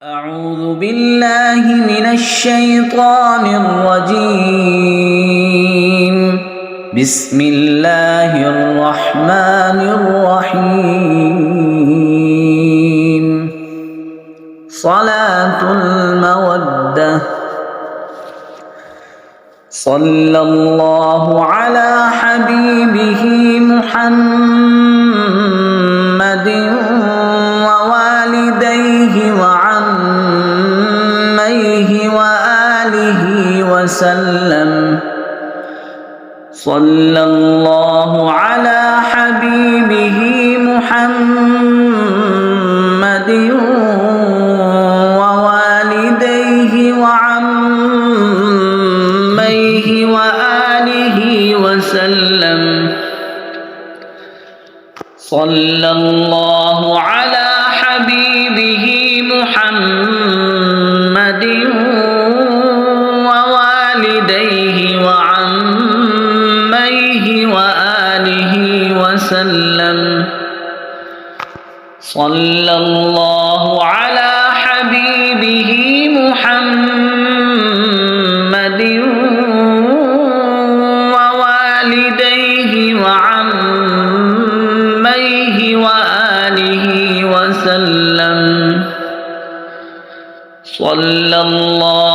أعوذ بالله من الشيطان الرجيم. بسم الله الرحمن الرحيم. صلاة المودة. صلى الله على حبيبه محمد ووالديه وعميه وآله وسلم. صلى الله على حبيبه محمد ووالديه وعميه وآله وسلم. صلى الله على حبيبه محمد ووالديه وعميه وآله وسلم. صلى الله على حبيبه محمد ووالديه وعميه وآله وسلم. صلى الله